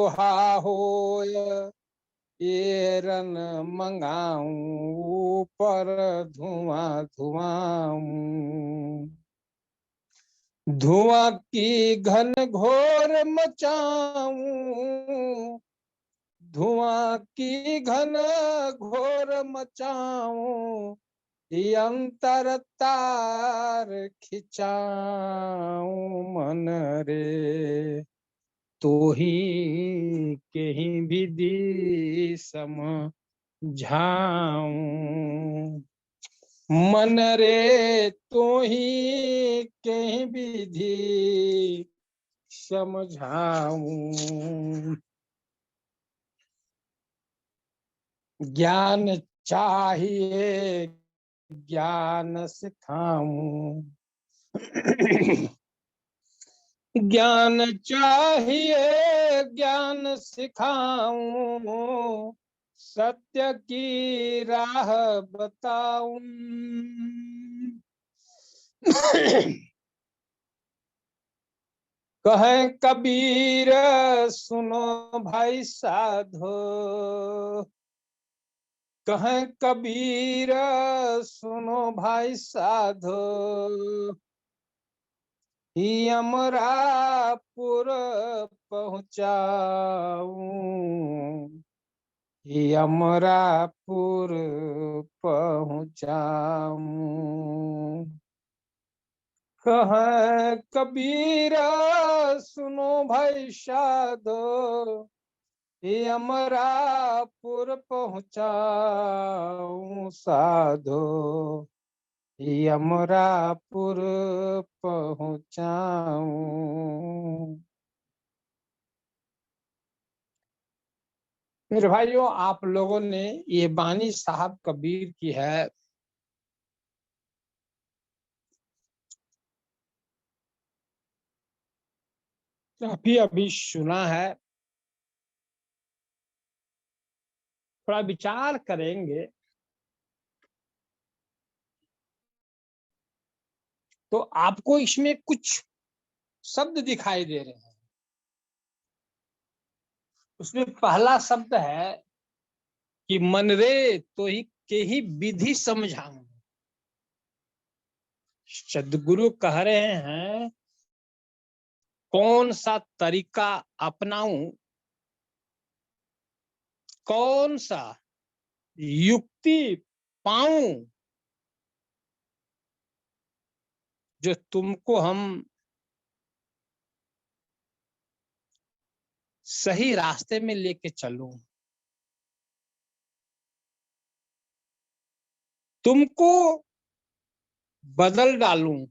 लोहा होय ये रन मंगाऊं, ऊपर धुआं धुआं। धुआं की घन घोर मचाऊं, धुआं की घन घोर मचाऊं, अंतर तार खिंचाऊं मन रे, तो ही कहीं विधि समझाऊं। मन रे तो ही कहीं विधि समझाऊं। ज्ञान चाहिए ज्ञान सिखाऊं, ज्ञान चाहिए ज्ञान सिखाऊं, सत्य की राह बताऊं। कहे कबीर सुनो भाई साधो, कहे कबीर सुनो भाई साधो, यमरापुर पहुँचाऊं, यमरापुर पहुँचाऊं। कहे कबीर सुनो भाई साधो, यमरापुर पहुँचाऊं साधो, यमरापुर पहुँचाऊं। मेरे भाइयों, आप लोगों ने ये बानी साहब कबीर की है। अभी अभी सुना है, थोड़ा विचार करेंगे तो आपको इसमें कुछ शब्द दिखाई दे रहे हैं। उसमें पहला शब्द है कि मन रे तो ही के ही विधि समझाऊं। सदगुरु कह रहे हैं कौन सा तरीका अपनाऊं, कौन सा युक्ति पाऊं जो तुमको हम सही रास्ते में लेके चलूं, तुमको बदल डालूं,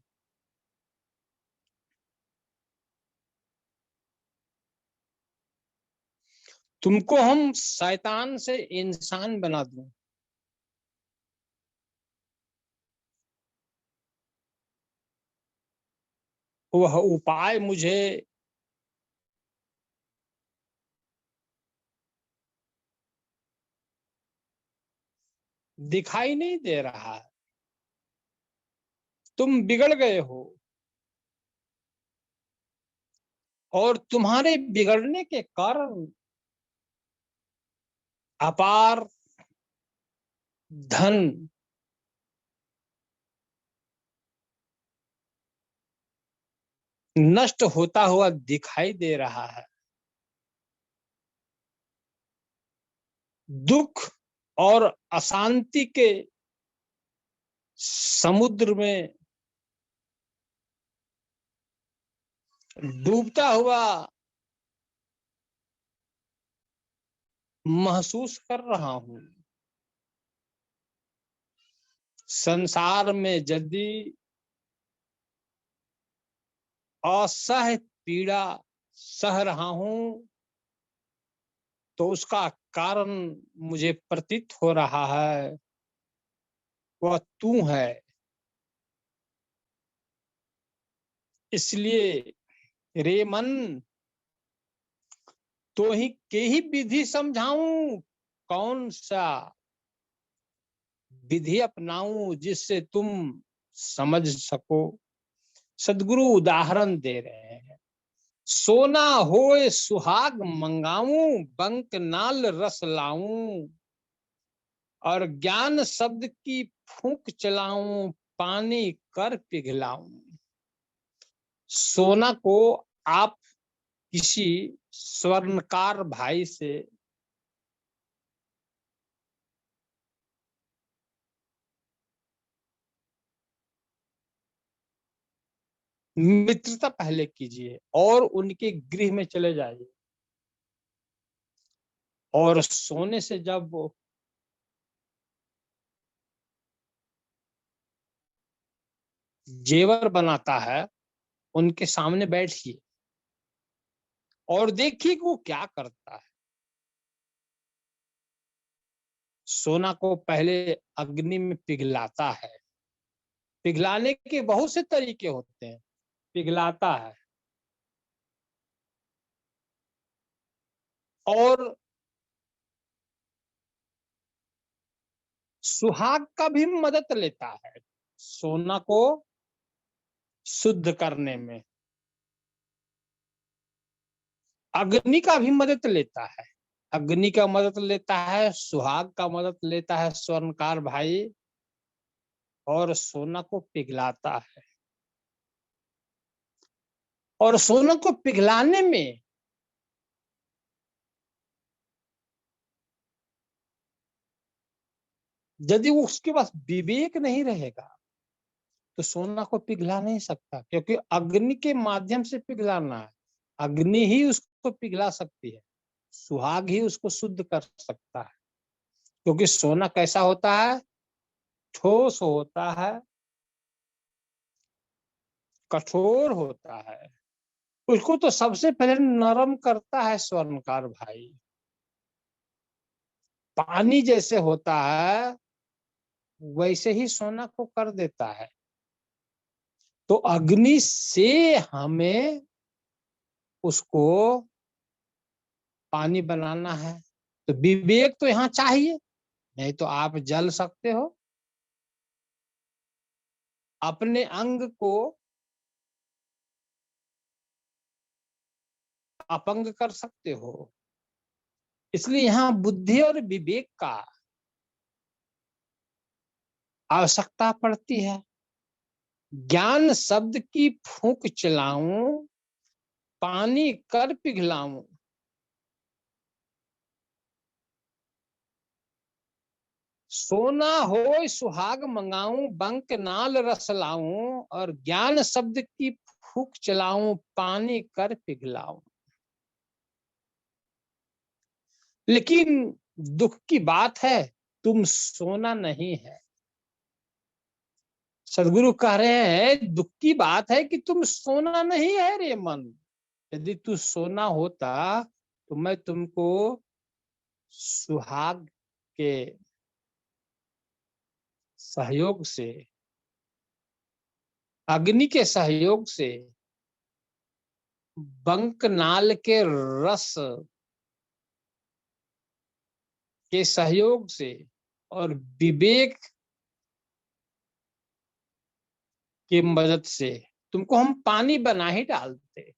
तुमको हम शैतान से इंसान बना दूं। वह उपाय मुझे दिखाई नहीं दे रहा है। तुम बिगड़ गए हो और तुम्हारे बिगड़ने के कारण अपार धन नष्ट होता हुआ दिखाई दे रहा है। दुख और अशांति के समुद्र में डूबता हुआ महसूस कर रहा हूं। संसार में यदि असह्य पीड़ा सह रहा हूं तो उसका कारण मुझे प्रतीत हो रहा है वह तू है। इसलिए रे मन तो ही के ही विधि समझाऊं, कौन सा विधि अपनाऊं जिससे तुम समझ सको। सदगुरु उदाहरण दे रहे हैं सोना होए सुहाग मंगाऊं, बंक नाल रस लाऊं, और ज्ञान शब्द की फूंक चलाऊं, पानी कर पिघलाऊं। सोना को आप किसी स्वर्णकार भाई से मित्रता पहले कीजिए और उनके गृह में चले जाइए, और सोने से जब वो जेवर बनाता है उनके सामने बैठिए और देखिए कि वो क्या करता है। सोना को पहले अग्नि में पिघलाता है। पिघलाने के बहुत से तरीके होते हैं। पिघलाता है और सुहाग का भी मदद लेता है सोना को शुद्ध करने में। अग्नि का भी मदद लेता है। अग्नि का मदद लेता है, सुहाग का मदद लेता है स्वर्णकार भाई, और सोना को पिघलाता है। और सोना को पिघलाने में यदि वो उसके पास विवेक नहीं रहेगा तो सोना को पिघला नहीं सकता, क्योंकि अग्नि के माध्यम से पिघलाना है। अग्नि ही उसको पिघला सकती है, सुहाग ही उसको शुद्ध कर सकता है। क्योंकि सोना कैसा होता है? ठोस होता है, कठोर होता है। उसको तो सबसे पहले नरम करता है स्वर्णकार भाई। पानी जैसे होता है वैसे ही सोना को कर देता है। तो अग्नि से हमें उसको पानी बनाना है, तो विवेक तो यहाँ चाहिए, नहीं तो आप जल सकते हो, अपने अंग को अपंग कर सकते हो। इसलिए यहाँ बुद्धि और विवेक का आवश्यकता पड़ती है। ज्ञान शब्द की फूंक चलाऊं, पानी कर पिघलाऊं। सोना हो सुहाग मंगाऊं, बंक नाल रस लाऊं, और ज्ञान शब्द की फूंक चलाऊं, पानी कर पिघलाऊं। लेकिन दुख की बात है, तुम सोना नहीं है। सदगुरु कह रहे हैं दुख की बात है कि तुम सोना नहीं है रे मन। यदि तू सोना होता तो मैं तुमको सुहाग के सहयोग से, अग्नि के सहयोग से, बंक नाल के रस के सहयोग से, और विवेक की मदद से तुमको हम पानी बना ही डालते।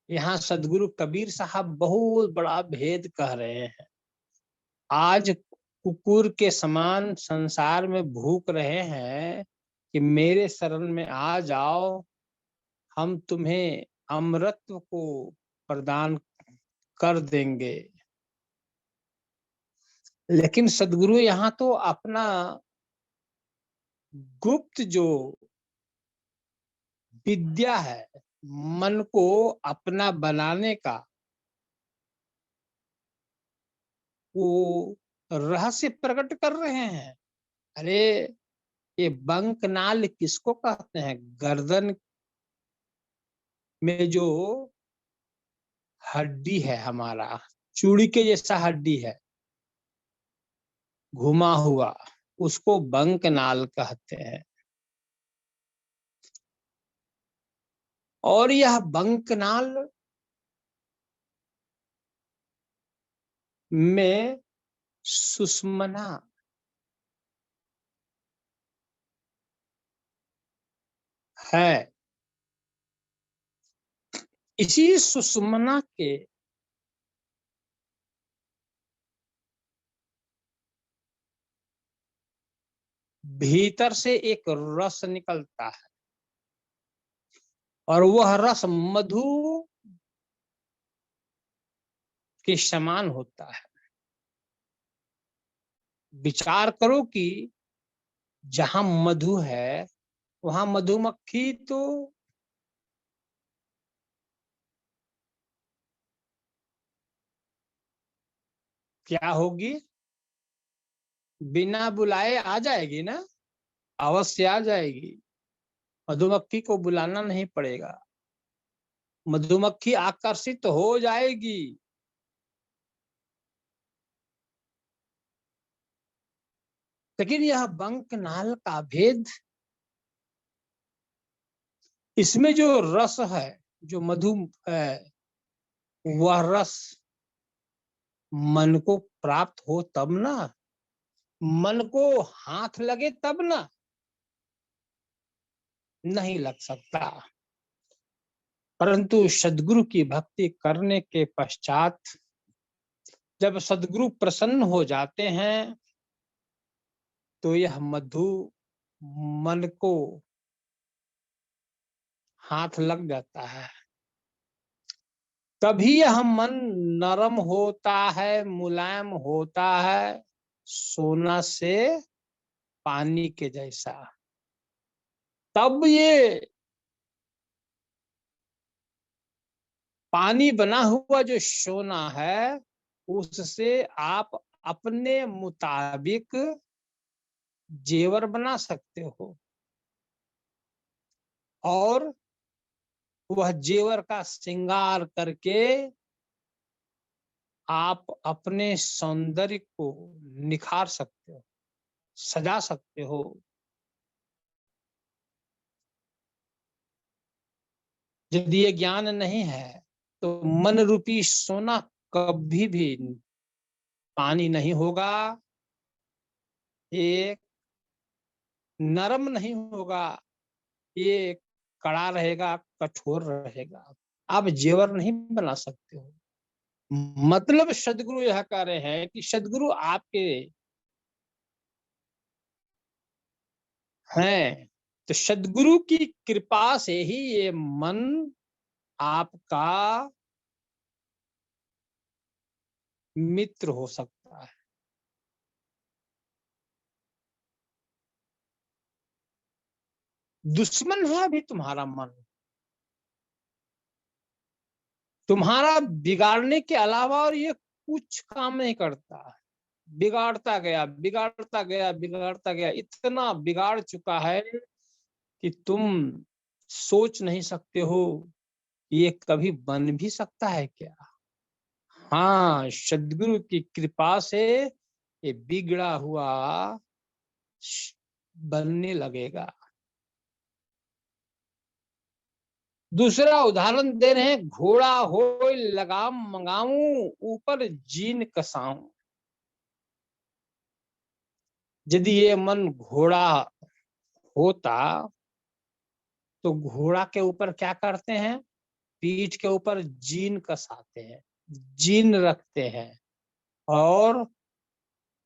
यहाँ सदगुरु कबीर साहब बहुत बड़ा भेद कह रहे हैं। आज कुकुर के समान संसार में भूख रहे हैं कि मेरे शरण में आ जाओ, हम तुम्हें अमृतत्व को प्रदान कर देंगे। लेकिन सदगुरु यहाँ तो अपना गुप्त जो विद्या है, मन को अपना बनाने का, वो रहस्य प्रकट कर रहे हैं। अरे ये बंकनाल किसको कहते हैं? गर्दन में जो हड्डी है हमारा, चूड़ी के जैसा हड्डी है घुमा हुआ, उसको बंकनाल कहते हैं। और यह बंकनाल में सुषमना है। इसी सुषुम्ना के भीतर से एक रस निकलता है और वह रस मधु के समान होता है। विचार करो कि जहां मधु है वहां मधुमक्खी तो क्या होगी, बिना बुलाए आ जाएगी ना, अवश्य आ जाएगी। मधुमक्खी को बुलाना नहीं पड़ेगा, मधुमक्खी आकर्षित हो जाएगी। लेकिन यह बंकनाल का भेद, इसमें जो रस है, जो मधु है, वह रस मन को प्राप्त हो तब ना, मन को हाथ लगे तब ना, नहीं लग सकता। परंतु सदगुरु की भक्ति करने के पश्चात जब सदगुरु प्रसन्न हो जाते हैं तो यह मधु मन को हाथ लग जाता है। तभी यह मन नरम होता है, मुलायम होता है, सोना से पानी के जैसा। तब ये पानी बना हुआ जो सोना है उससे आप अपने मुताबिक जेवर बना सकते हो और वह जेवर का श्रृंगार करके आप अपने सौंदर्य को निखार सकते हो, सजा सकते हो। यदि ये ज्ञान नहीं है तो मन रूपी सोना कभी भी पानी नहीं होगा, एक नरम नहीं होगा, ये कड़ा रहेगा, कठोर रहेगा। आप जेवर नहीं बना सकते हो। मतलब सदगुरु यह कह रहे हैं कि सदगुरु आपके हैं, तो सदगुरु की कृपा से ही ये मन आपका मित्र हो सकता है। दुश्मन है अभी तुम्हारा मन, तुम्हारा बिगाड़ने के अलावा और ये कुछ काम नहीं करता। बिगाड़ता गया, बिगाड़ता गया, बिगाड़ता गया, इतना बिगाड़ चुका है कि तुम सोच नहीं सकते हो ये कभी बन भी सकता है क्या। हाँ, सदगुरु की कृपा से ये बिगड़ा हुआ बनने लगेगा। दूसरा उदाहरण दे रहे हैं, घोड़ा हो लगाम मंगाऊं ऊपर जीन कसाऊं। यदि ये मन घोड़ा होता तो घोड़ा के ऊपर क्या करते हैं, पीठ के ऊपर जीन कसाते हैं, जीन रखते हैं और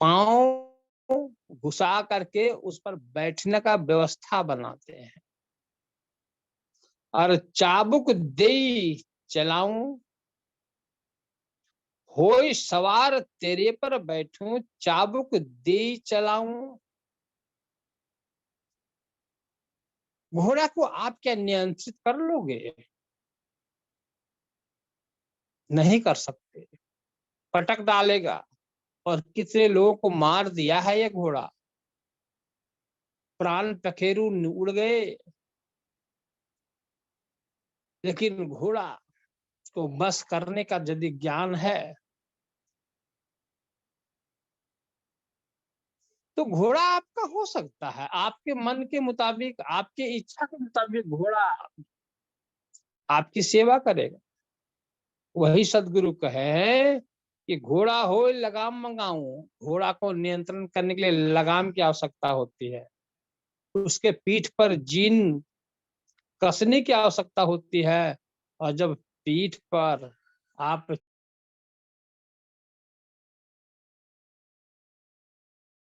पांव घुसा करके उस पर बैठने का व्यवस्था बनाते हैं। और चाबुक दे चलाऊं, होय सवार तेरे पर बैठूं, चाबुक दे चलाऊं। घोड़ा को आप क्या नियंत्रित कर लोगे, नहीं कर सकते, पटक डालेगा। और कितने लोगों को मार दिया है ये घोड़ा, प्राण पखेरु उड़ गए। लेकिन घोड़ा को बस करने का यदि ज्ञान है तो घोड़ा आपका हो सकता है, आपके मन के मुताबिक, आपके इच्छा के मुताबिक घोड़ा आपकी सेवा करेगा। वही सदगुरु कहे कि घोड़ा हो लगाम मंगाऊं, घोड़ा को नियंत्रण करने के लिए लगाम की आवश्यकता होती है, उसके पीठ पर जीन कसने की आवश्यकता होती है, और जब पीठ पर आप